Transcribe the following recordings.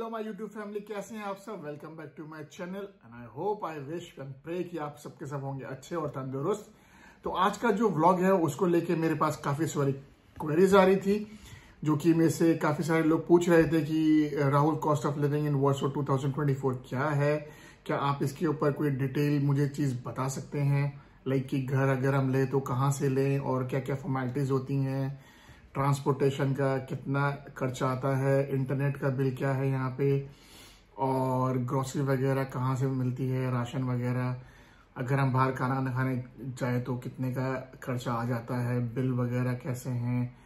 Hello my YouTube family, कैसे हैं आप सब। Welcome back to my channel and I hope I wish and pray कि आप सबके सब होंगे अच्छे और तंदुरुस्त। तो आज का जो व्लॉग है उसको लेके मेरे पास काफी सारी क्वेरीज आ रही थी, जो कि मेरे से काफी सारे लोग पूछ रहे थे कि Rahul, cost of living in वार्सो 2024 क्या है, क्या आप इसके ऊपर कोई डिटेल मुझे चीज बता सकते हैं। लाइक कि घर अगर हम ले तो कहाँ से लें और क्या क्या फॉर्मेलिटीज होती हैं, ट्रांसपोर्टेशन का कितना खर्चा आता है, इंटरनेट का बिल क्या है यहाँ पे, और ग्रोसरी वगैरह कहाँ से मिलती है, राशन वगैरह, अगर हम बाहर खाना खाने जाए तो कितने का खर्चा आ जाता है, बिल वगैरह कैसे हैं,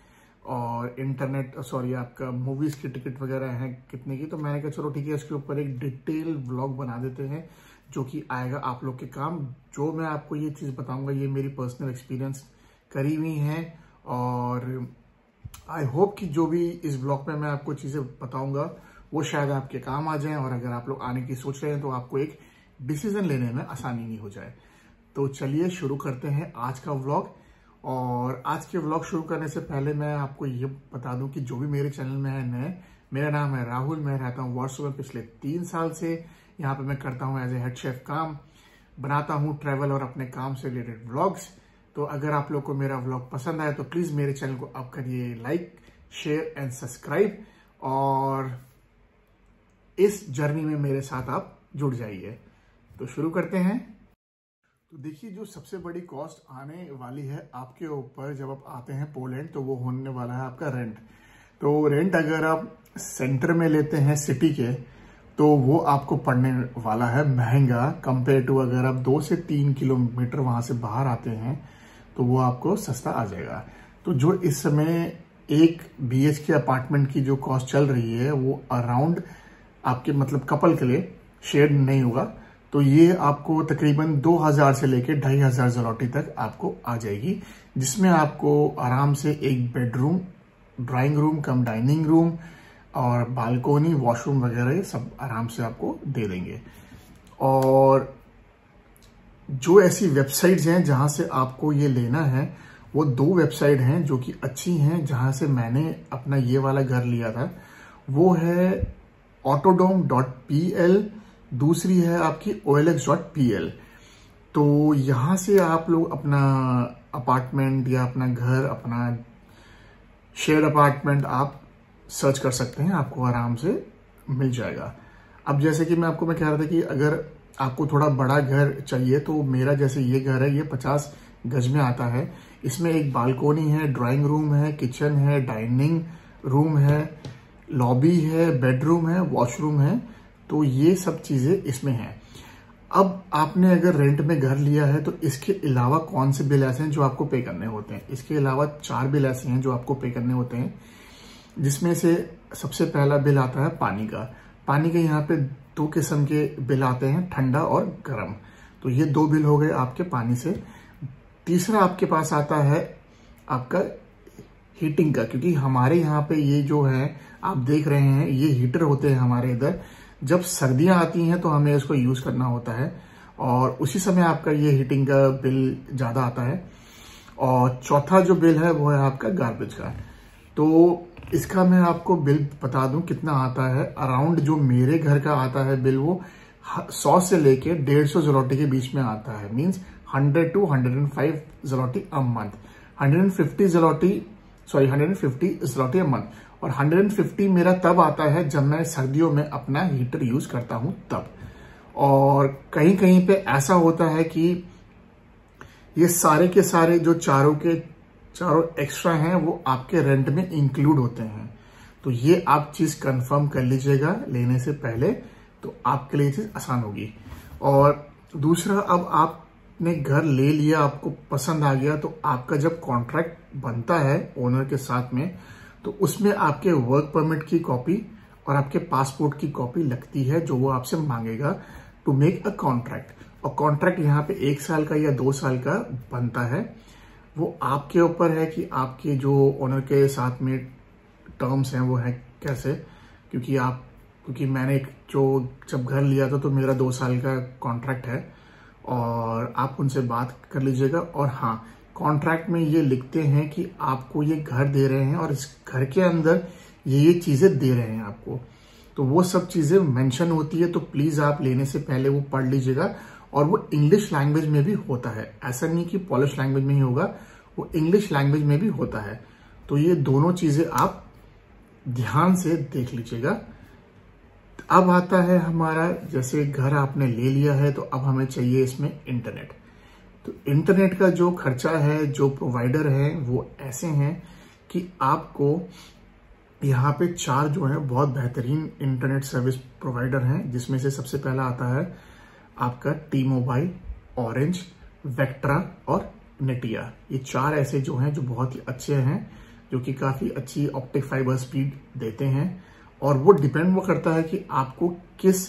और इंटरनेट आपका मूवीज की टिकट वगैरह है कितने की। तो मैंने कहा चलो ठीक है, इसके ऊपर एक डिटेल व्लॉग बना देते हैं जो कि आएगा आप लोग के काम। जो मैं आपको ये चीज़ बताऊंगा ये मेरी पर्सनल एक्सपीरियंस करी हुई है, और आई होप कि जो भी इस ब्लॉग में मैं आपको चीजें बताऊंगा वो शायद आपके काम आ जाए, और अगर आप लोग आने की सोच रहे हैं तो आपको एक डिसीजन लेने में आसानी नहीं हो जाए। तो चलिए शुरू करते हैं आज का व्लॉग। और आज के व्लॉग शुरू करने से पहले मैं आपको ये बता दूं कि जो भी मेरे चैनल में है नए, मेरा नाम है राहुल, मैं रहता हूँ वार्सो में पिछले 3 साल से। यहाँ पे मैं करता हूँ एज ए हेड शेफ काम, बनाता हूँ ट्रैवल और अपने काम से रिलेटेड व्लॉग्स। तो अगर आप लोग को मेरा व्लॉग पसंद आए तो प्लीज मेरे चैनल को आप करिए लाइक, शेयर एंड सब्सक्राइब, और इस जर्नी में मेरे साथ आप जुड़ जाइए। तो शुरू करते हैं। तो देखिए, जो सबसे बड़ी कॉस्ट आने वाली है आपके ऊपर जब आप आते हैं पोलैंड, तो वो होने वाला है आपका रेंट। तो रेंट अगर आप सेंटर में लेते हैं सिटी के, तो वो आपको पड़ने वाला है महंगा कंपेयर टू अगर आप 2 से 3 किलोमीटर वहां से बाहर आते हैं तो वो आपको सस्ता आ जाएगा। तो जो इस समय एक BHK अपार्टमेंट की जो कॉस्ट चल रही है वो अराउंड आपके मतलब कपल के लिए शेयर नहीं होगा, तो ये आपको तकरीबन 2000 से लेके 2500 ज़लोटी तक आपको आ जाएगी, जिसमें आपको आराम से एक bedroom, drawing room cum dining room और बालकोनी, वॉशरूम वगैरह सब आराम से आपको दे देंगे। और जो ऐसी वेबसाइट्स हैं जहां से आपको ये लेना है, वो 2 वेबसाइट हैं जो कि अच्छी हैं, जहां से मैंने अपना ये वाला घर लिया था। वो है autodome.pl, दूसरी है आपकी OLX.pl। तो यहां से आप लोग अपना अपार्टमेंट या अपना घर, अपना शेयर अपार्टमेंट आप सर्च कर सकते हैं, आपको आराम से मिल जाएगा। अब जैसे कि मैं कह रहा था कि अगर आपको थोड़ा बड़ा घर चाहिए, तो मेरा जैसे ये घर है, ये 50 गज में आता है। इसमें एक बालकोनी है, ड्राइंग रूम है, किचन है, डाइनिंग रूम है, लॉबी है, बेडरूम है, वॉशरूम है। तो ये सब चीजें इसमें हैं। अब आपने अगर रेंट में घर लिया है तो इसके अलावा कौन से बिल ऐसे हैं जो आपको पे करने होते हैं। इसके अलावा 4 बिल ऐसे हैं जो आपको पे करने होते हैं, जिसमें से सबसे पहला बिल आता है पानी का। पानी के यहाँ पे 2 किस्म के बिल आते हैं, ठंडा और गर्म। तो ये 2 बिल हो गए आपके पानी से। तीसरा आपके पास आता है आपका हीटिंग का, क्योंकि हमारे यहाँ पे ये जो है आप देख रहे हैं, ये हीटर होते हैं हमारे इधर। जब सर्दियां आती हैं तो हमें इसको यूज करना होता है, और उसी समय आपका ये हीटिंग का बिल ज्यादा आता है। और चौथा जो बिल है वो है आपका गार्बेज का। तो इसका मैं आपको बिल बता दूं कितना आता है। अराउंड जो मेरे घर का आता है बिल, वो 100 से लेके 150 ज़लोटी के बीच में आता है। Means 100 to 105 zloty a month. 150 zloty a month. और 150 मेरा तब आता है जब मैं सर्दियों में अपना हीटर यूज करता हूं तब। और कहीं कहीं पे ऐसा होता है कि ये सारे के सारे जो चारों एक्स्ट्रा हैं वो आपके रेंट में इंक्लूड होते हैं। तो ये आप चीज कंफर्म कर लीजिएगा लेने से पहले, तो आपके लिए चीज आसान होगी। और दूसरा, अब आपने घर ले लिया, आपको पसंद आ गया, तो आपका जब कॉन्ट्रैक्ट बनता है ओनर के साथ में, तो उसमें आपके वर्क परमिट की कॉपी और आपके पासपोर्ट की कॉपी लगती है, जो वो आपसे मांगेगा टू मेक अ कॉन्ट्रैक्ट। और कॉन्ट्रैक्ट यहाँ पे 1 साल का या 2 साल का बनता है। वो आपके ऊपर है कि आपके जो ओनर के साथ में टर्म्स हैं वो है कैसे। क्योंकि मैंने जब घर लिया था तो मेरा 2 साल का कॉन्ट्रैक्ट है, और आप उनसे बात कर लीजिएगा। और हाँ, कॉन्ट्रैक्ट में ये लिखते हैं कि आपको ये घर दे रहे हैं और इस घर के अंदर ये चीजें दे रहे हैं आपको। तो वो सब चीजें मेंशन होती है, तो प्लीज आप लेने से पहले वो पढ़ लीजिएगा। और वो इंग्लिश लैंग्वेज में भी होता है, ऐसा नहीं कि पॉलिश लैंग्वेज में ही होगा, वो इंग्लिश लैंग्वेज में भी होता है। तो ये दोनों चीजें आप ध्यान से देख लीजिएगा। अब आता है हमारा, जैसे घर आपने ले लिया है तो अब हमें चाहिए इसमें इंटरनेट। तो इंटरनेट का जो खर्चा है, जो प्रोवाइडर है वो ऐसे हैं कि आपको यहाँ पे 4 जो है बहुत बेहतरीन इंटरनेट सर्विस प्रोवाइडर हैं, जिसमें से सबसे पहला आता है आपका टी मोबाइल, ऑरेंज, वेक्ट्रा और नेटिया। ये 4 ऐसे जो हैं जो बहुत ही अच्छे हैं, जो कि काफी अच्छी ऑप्टिक फाइबर स्पीड देते हैं। और वो डिपेंड वो करता है कि आपको किस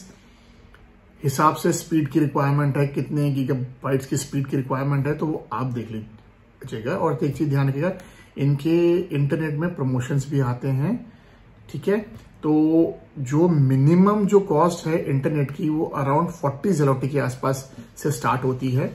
हिसाब से स्पीड की रिक्वायरमेंट है, कितने गीगाबाइट्स की स्पीड की रिक्वायरमेंट है, तो वो आप देख लीजिएगा। और एक चीज ध्यान रखिएगा, इनके इंटरनेट में प्रमोशंस भी आते हैं, ठीक है। तो जो मिनिमम जो कॉस्ट है इंटरनेट की वो अराउंड 40 ज़लोटी के आसपास से स्टार्ट होती है।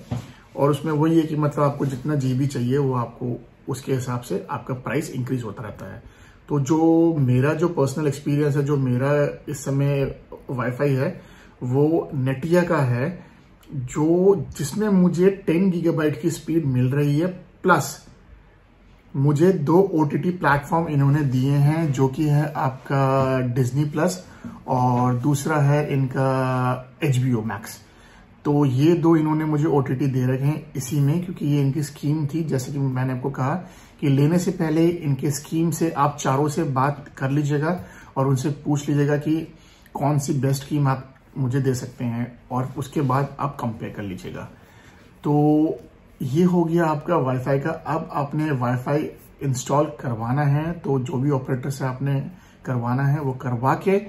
और उसमें वही है कि मतलब आपको जितना जीबी चाहिए वो आपको उसके हिसाब से आपका प्राइस इंक्रीज होता रहता है। तो जो मेरा जो पर्सनल एक्सपीरियंस है, जो मेरा इस समय वाईफाई है वो नेटिया का है, जो जिसमें मुझे 10 गीगाबाइट की स्पीड मिल रही है, प्लस मुझे 2 OTT प्लेटफॉर्म इन्होंने दिए हैं, जो कि है आपका डिज्नी प्लस और दूसरा है इनका HBO मैक्स। तो ये 2 इन्होंने मुझे OTT दे रखे हैं इसी में, क्योंकि ये इनकी स्कीम थी। जैसे कि मैंने आपको कहा कि लेने से पहले इनके स्कीम से आप चारों से बात कर लीजिएगा और उनसे पूछ लीजिएगा कि कौन सी बेस्ट स्कीम आप मुझे दे सकते हैं, और उसके बाद आप कंपेयर कर लीजिएगा। तो ये हो गया आपका वाईफाई का। अब आपने वाईफाई इंस्टॉल करवाना है तो जो भी ऑपरेटर से आपने करवाना है वो करवा के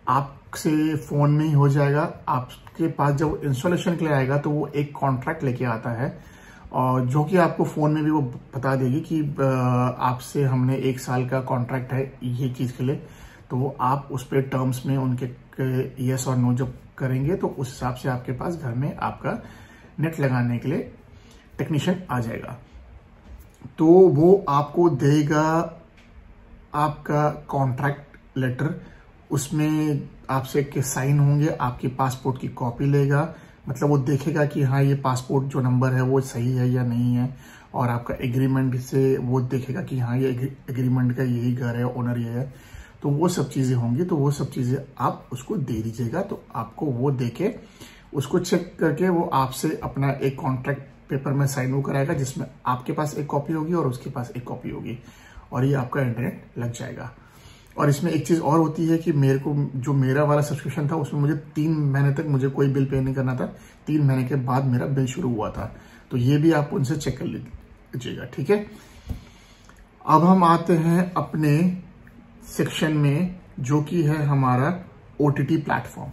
आपसे फोन में ही हो जाएगा। आपके पास जब इंस्टॉलेशन के लिए आएगा तो वो एक कॉन्ट्रैक्ट लेके आता है, और जो कि आपको फोन में भी वो बता देगी कि आपसे हमने 1 साल का कॉन्ट्रैक्ट है ये चीज के लिए। तो वो आप उस पर टर्म्स में उनके यस और नो जब करेंगे तो उस हिसाब से आपके पास घर में आपका नेट लगाने के लिए टेक्नीशियन आ जाएगा। तो वो आपको देगा आपका कॉन्ट्रैक्ट लेटर, उसमें आपसे के साइन होंगे, आपके पासपोर्ट की कॉपी लेगा, मतलब वो देखेगा कि हाँ ये पासपोर्ट जो नंबर है वो सही है या नहीं है, और आपका एग्रीमेंट से वो देखेगा कि हाँ ये एग्रीमेंट का यही घर है, ओनर ये है। तो वो सब चीजें होंगी, तो वो सब चीजें आप उसको दे दीजिएगा। तो आपको वो देके उसको चेक करके वो आपसे अपना एक कॉन्ट्रैक्ट पेपर में साइन वो कराएगा, जिसमें आपके पास एक कॉपी होगी और उसके पास एक कॉपी होगी, और ये आपका इंटरनेट लग जाएगा। और इसमें एक चीज और होती है कि मेरे को जो मेरा वाला सब्सक्रिप्शन था उसमें मुझे 3 महीने तक मुझे कोई बिल पे नहीं करना था, 3 महीने के बाद मेरा बिल शुरू हुआ था। तो ये भी आप उनसे चेक कर लीजिएगा, ठीक है। अब हम आते हैं अपने सेक्शन में, जो कि है हमारा OTT प्लेटफॉर्म।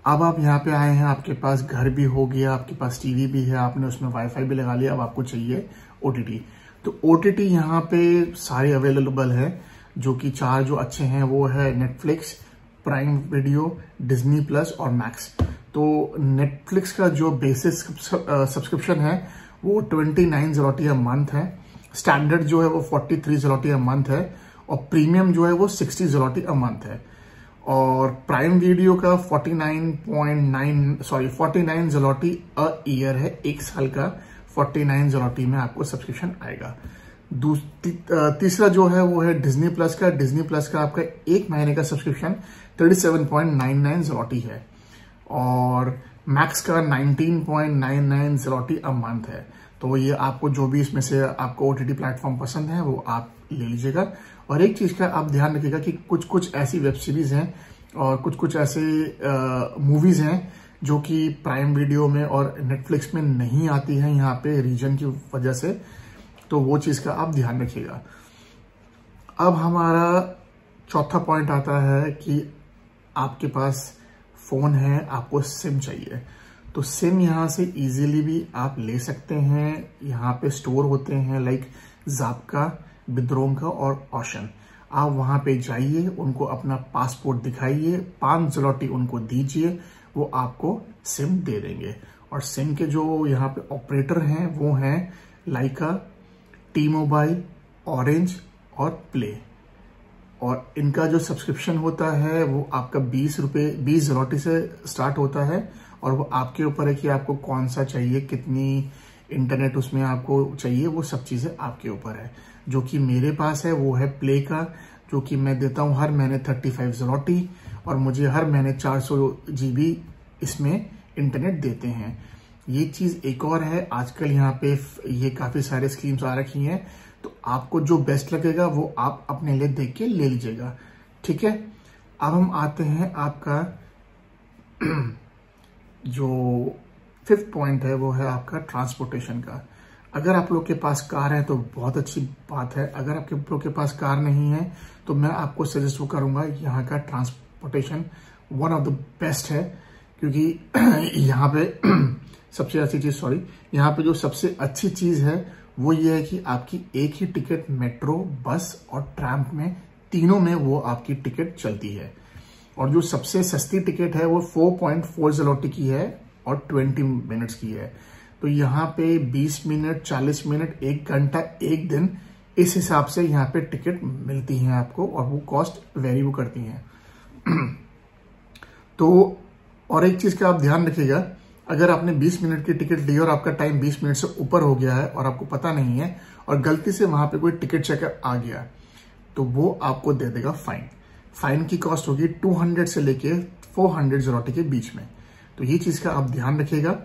अब आप यहाँ पे आए हैं, आपके पास घर भी हो गया, आपके पास टीवी भी है, आपने उसमें वाईफाई भी लगा लिया, अब आपको चाहिए OTT। तो OTT यहाँ पे सारे अवेलेबल है, जो कि 4 जो अच्छे हैं वो है Netflix, prime video, Disney plus और मैक्स। तो नेटफ्लिक्स का जो बेसिक सब्सक्रिप्शन है वो 29 ज़लोटी अ मंथ है, स्टैंडर्ड जो है वो 43 ज़लोटी अ मंथ है, और प्रीमियम जो है वो 60 ज़लोटी अ मंथ है। और प्राइम वीडियो का 49 ज़लोटी अ ईयर है, 1 साल का 49 ज़लोटी में आपको सब्सक्रिप्शन आएगा। तीसरा जो है वो है डिज्नी प्लस का। डिज्नी प्लस का आपका 1 महीने का सब्सक्रिप्शन 37.99 ज़लोटी है, और मैक्स का 19.99 ज़लोटी अ मंथ है। तो ये आपको जो भी इसमें से आपको OTT प्लेटफॉर्म पसंद है वो आप ले लीजिएगा। और एक चीज का आप ध्यान रखिएगा कि कुछ कुछ ऐसी वेब सीरीज हैं और कुछ कुछ ऐसे मूवीज हैं जो कि प्राइम वीडियो में और नेटफ्लिक्स में नहीं आती हैं यहाँ पे रीजन की वजह से, तो वो चीज का आप ध्यान रखिएगा। अब हमारा चौथा पॉइंट आता है कि आपके पास फोन है, आपको सिम चाहिए। तो सिम यहाँ से इजीली भी आप ले सकते हैं, यहाँ पे स्टोर होते हैं लाइक ज़ापका, बिद्रोंका और ओशन। आप वहां पे जाइए, उनको अपना पासपोर्ट दिखाइए, 5 ज़लोटी उनको दीजिए, वो आपको सिम दे देंगे। और सिम के जो यहाँ पे ऑपरेटर हैं वो हैं लाइका, टी मोबाइल, ऑरेंज और प्ले। और इनका जो सब्सक्रिप्शन होता है वो आपका 20 ज़लोटी से स्टार्ट होता है। और वो आपके ऊपर है कि आपको कौन सा चाहिए, कितनी इंटरनेट उसमें आपको चाहिए, वो सब चीज़ें आपके ऊपर है। जो कि मेरे पास है वो है प्ले का, जो कि मैं देता हूँ हर महीने 35 ज़लोटी, और मुझे हर महीने 400 GB इसमें इंटरनेट देते हैं। ये चीज़ एक और है, आजकल यहाँ पे ये काफ़ी सारे स्कीम्स आ रखी हैं, तो आपको जो बेस्ट लगेगा वो आप अपने लिए देख के ले लीजिएगा, ठीक है। अब हम आते हैं आपका जो 5th पॉइंट है वो है आपका ट्रांसपोर्टेशन का। अगर आप लोग के पास कार है तो बहुत अच्छी बात है, अगर आपके लोग के पास कार नहीं है तो मैं आपको सजेस्ट करूंगा यहाँ का transportation one of the best है, क्योंकि यहाँ पे सबसे अच्छी चीज यहाँ पे जो सबसे अच्छी चीज है वो ये है कि आपकी एक ही टिकट मेट्रो, बस और ट्रैम में, तीनों में वो आपकी टिकट चलती है। और जो सबसे सस्ती टिकट है वो 4.4 ज़लोटी की है और 20 मिनट्स की है। तो यहाँ पे 20 मिनट, 40 मिनट, 1 घंटा, 1 दिन, इस हिसाब से यहाँ पे टिकट मिलती हैं आपको, और वो कॉस्ट वेरी वो करती हैं। तो और एक चीज का आप ध्यान रखिएगा, अगर आपने 20 मिनट की टिकट ली और आपका टाइम 20 मिनट से ऊपर हो गया है और आपको पता नहीं है और गलती से वहां पे कोई टिकट चेकर आ गया, तो वो आपको दे देगा फाइन। फाइन की कॉस्ट होगी 200 से लेके 400 ज़लोटी के बीच में। तो ये चीज का आप ध्यान रखिएगा।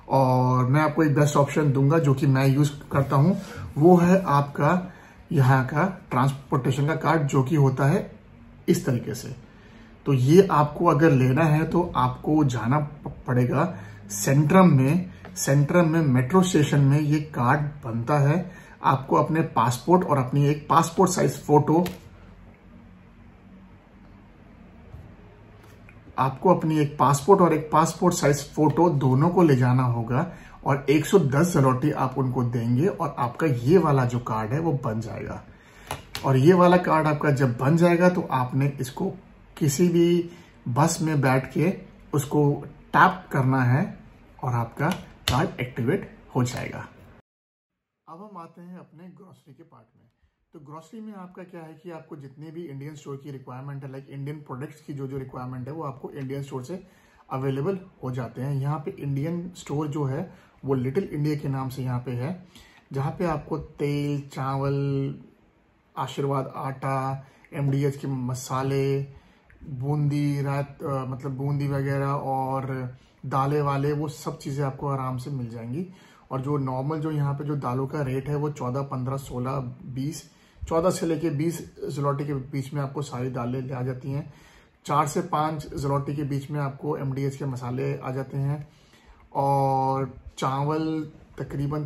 और मैं आपको एक बेस्ट ऑप्शन दूंगा जो कि मैं यूज करता हूं, वो है आपका यहाँ का ट्रांसपोर्टेशन का कार्ड, जो कि होता है इस तरीके से। तो ये आपको अगर लेना है तो आपको जाना पड़ेगा सेंट्रम में मेट्रो स्टेशन में ये कार्ड बनता है। आपको अपने पासपोर्ट और अपनी एक पासपोर्ट साइज फोटो, आपको अपनी एक पासपोर्ट और एक पासपोर्ट साइज फोटो दोनों को ले जाना होगा, और 110 ज़लोटी आप उनको देंगे और आपका ये वाला जो कार्ड है वो बन जाएगा। और ये वाला कार्ड आपका जब बन जाएगा तो आपने इसको किसी भी बस में बैठ के उसको टैप करना है और आपका कार्ड एक्टिवेट हो जाएगा। अब हम आते हैं अपने ग्रोसरी के पार्ट में। तो ग्रोसरी में आपका क्या है कि आपको जितने भी इंडियन स्टोर की रिक्वायरमेंट है, लाइक इंडियन प्रोडक्ट्स की जो रिक्वायरमेंट है, वो आपको इंडियन स्टोर से अवेलेबल हो जाते हैं। यहाँ पे इंडियन स्टोर जो है वो लिटिल इंडिया के नाम से यहाँ पे है, जहाँ पे आपको तेल, चावल, आशीर्वाद आटा, MDH के मसाले, बूंदी मतलब बूंदी वगैरह और दालें वाले, वो सब चीज़ें आपको आराम से मिल जाएंगी। और जो नॉर्मल जो यहाँ पे जो दालों का रेट है वो 14, 15, 16, 20, 14 से लेके 20 ज़लोटी के बीच में आपको सारी दालें आ जाती हैं। 4 से 5 ज़लोटी के बीच में आपको MDH के मसाले आ जाते हैं। और चावल तकरीबन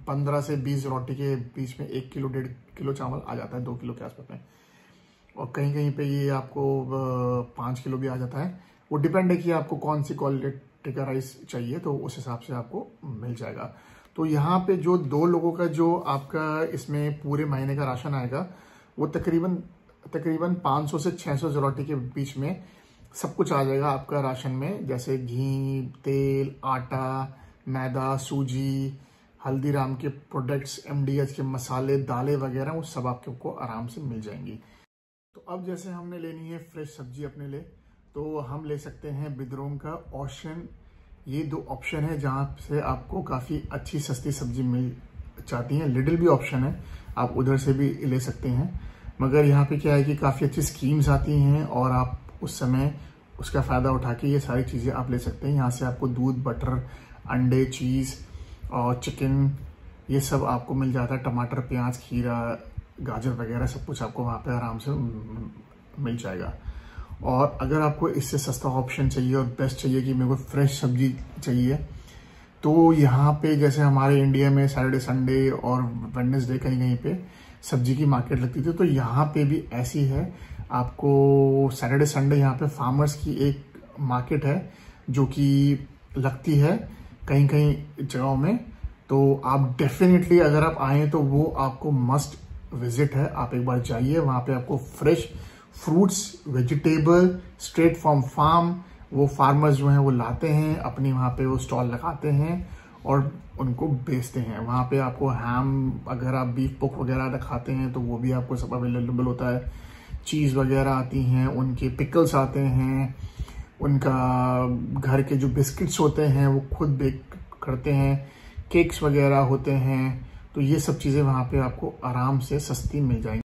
15 से 20 ज़लोटी के बीच में 1 किलो 1.5 किलो चावल आ जाता है, 2 किलो के आसपास में। और कहीं कहीं पे ये आपको 5 किलो भी आ जाता है। वो डिपेंड है कि आपको कौन सी क्वालिटी का राइस चाहिए, तो उस हिसाब से आपको मिल जाएगा। तो यहाँ पे जो 2 लोगों का जो आपका इसमें पूरे महीने का राशन आएगा वो तकरीबन 500 से 600 ज़लोटी के बीच में सब कुछ आ जाएगा आपका राशन में, जैसे घी, तेल, आटा, मैदा, सूजी, हल्दीराम के प्रोडक्ट्स, MDH के मसाले, दालें वगैरह, वो सब आपको आराम से मिल जाएंगी। तो अब जैसे हमने लेनी है फ्रेश सब्जी अपने लिए, तो हम ले सकते हैं बिद्रोंग का, ओशन। ये 2 ऑप्शन है जहाँ से आपको काफ़ी अच्छी सस्ती सब्जी मिल जाती है। लिटिल भी ऑप्शन है, आप उधर से भी ले सकते हैं। मगर यहाँ पे क्या है कि काफ़ी अच्छी स्कीम्स आती हैं और आप उस समय उसका फ़ायदा उठा के ये सारी चीज़ें आप ले सकते हैं। यहाँ से आपको दूध, बटर, अंडे, चीज़ और चिकन, ये सब आपको मिल जाता है। टमाटर, प्याज, खीरा, गाजर वगैरह सब कुछ आपको वहाँ पे आराम से मिल जाएगा। और अगर आपको इससे सस्ता ऑप्शन चाहिए और बेस्ट चाहिए कि मेरे को फ्रेश सब्जी चाहिए, तो यहाँ पे जैसे हमारे इंडिया में सैटरडे, संडे और वेडनेसडे कहीं कहीं पे सब्जी की मार्केट लगती थी, तो यहाँ पे भी ऐसी है। आपको सैटरडे, संडे यहाँ पे फार्मर्स की एक मार्केट है जो कि लगती है कहीं कहीं जगहों में। तो आप डेफिनेटली अगर आप आए तो वो आपको मस्ट विजिट है। आप एक बार जाइए, वहाँ पे आपको fresh fruits, vegetable straight from farm, वो फार्मर्स जो हैं वो लाते हैं, अपनी वहाँ पे वो स्टॉल लगाते हैं और उनको बेचते हैं। वहाँ पे आपको हैम, अगर आप बीफ पोक वगैरह खाते हैं तो वो भी आपको सब अवेलेबल होता है। चीज़ वगैरह आती हैं, उनके पिकल्स आते हैं, उनका घर के जो बिस्किट्स होते हैं वो खुद बेक करते हैं, केक्स वगैरह होते हैं। तो ये सब चीज़ें वहाँ पे आपको आराम से सस्ती मिल जाएंगी।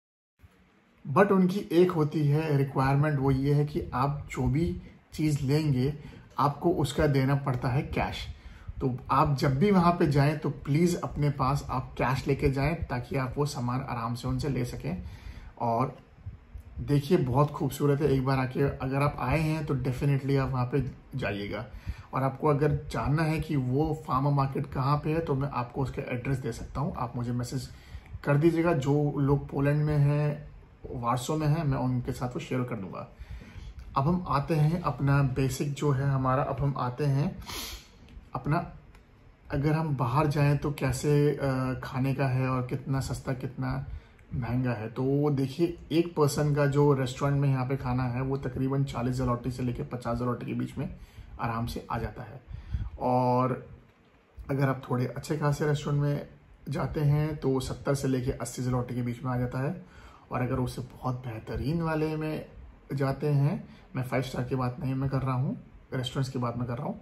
बट उनकी एक होती है रिक्वायरमेंट, वो ये है कि आप जो भी चीज़ लेंगे आपको उसका देना पड़ता है कैश। तो आप जब भी वहाँ पे जाएं तो प्लीज़ अपने पास आप कैश लेके जाएं ताकि आप वो सामान आराम से उनसे ले सकें। और देखिए बहुत खूबसूरत है, एक बार आके अगर आप आए हैं तो डेफिनेटली आप वहाँ पे जाइएगा। और आपको अगर जानना है कि वो फार्मर मार्केट कहाँ पे है तो मैं आपको उसका एड्रेस दे सकता हूँ, आप मुझे मैसेज कर दीजिएगा। जो लोग पोलैंड में हैं, वार्सो में हैं, मैं उनके साथ वो शेयर कर दूंगा। अब हम आते हैं अपना बेसिक जो है हमारा, अब हम आते हैं अपना, अगर हम बाहर जाएं तो कैसे खाने का है और कितना सस्ता कितना महंगा है। तो देखिए एक पर्सन का जो रेस्टोरेंट में यहाँ पे खाना है वो तकरीबन 40 ज़लोटी से लेकर 50 ज़लोटी के बीच में आराम से आ जाता है। और अगर आप थोड़े अच्छे खासे रेस्टोरेंट में जाते हैं तो 70 से लेकर 80 ज़लोटी के बीच में आ जाता है। और अगर उससे बहुत बेहतरीन वाले में जाते हैं, मैं 5 स्टार की बात नहीं मैं कर रहा हूँ, रेस्टोरेंट्स की बात मैं कर रहा हूँ,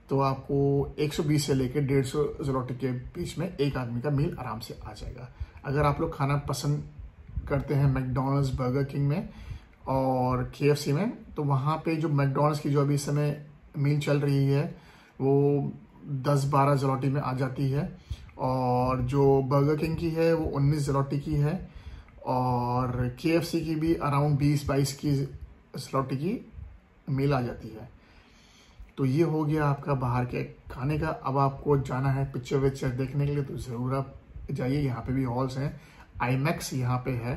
तो आपको 120 से लेकर 150 ज़लोटी के बीच में एक आदमी का मील आराम से आ जाएगा। अगर आप लोग खाना पसंद करते हैं मैकडॉनल्ड्स, बर्गर किंग में और KFC में, तो वहाँ पे जो मैकडॉनल्ड्स की जो अभी इस समय मील चल रही है वो 10-12 ज़लोटी में आ जाती है। और जो बर्गर किंग की है वो 19 ज़लोटी की है। और KFC की भी अराउंड 20-22 की ज़लोटी की मील आ जाती है। तो ये हो गया आपका बाहर के खाने का। अब आपको जाना है पिक्चर विक्चर देखने के लिए तो ज़रूर आप जाइए, यहाँ पे भी हॉल्स हैं, IMAX यहाँ पे है।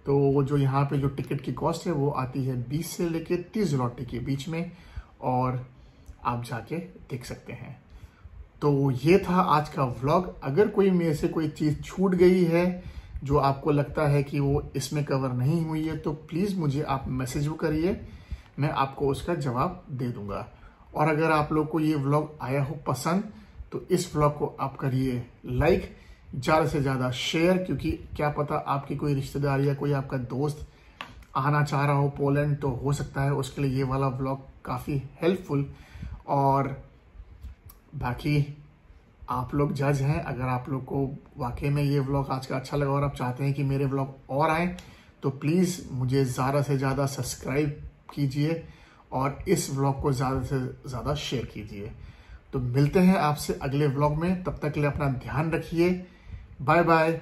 तो जो यहाँ पे जो टिकट की कॉस्ट है वो आती है 20 से लेके 30 ज़लोटी के बीच में, और आप जाके देख सकते हैं। तो ये था आज का व्लॉग। अगर कोई मेरे से कोई चीज़ छूट गई है जो आपको लगता है कि वो इसमें कवर नहीं हुई है तो प्लीज़ मुझे आप मैसेज करिए, मैं आपको उसका जवाब दे दूंगा। और अगर आप लोग को ये व्लॉग आया हो पसंद तो इस व्लॉग को आप करिए लाइक, ज़्यादा से ज़्यादा शेयर, क्योंकि क्या पता आपकी कोई रिश्तेदार या कोई आपका दोस्त आना चाह रहा हो पोलैंड, तो हो सकता है उसके लिए ये वाला व्लॉग काफ़ी हेल्पफुल। और बाकी आप लोग जज हैं, अगर आप लोग को वाकई में ये व्लॉग आज का अच्छा लगा और आप चाहते हैं कि मेरे व्लॉग और आए तो प्लीज़ मुझे ज़्यादा से ज़्यादा सब्सक्राइब कीजिए और इस व्लॉग को ज़्यादा से ज़्यादा शेयर कीजिए। तो मिलते हैं आपसे अगले व्लॉग में, तब तक के लिए अपना ध्यान रखिए। Bye bye.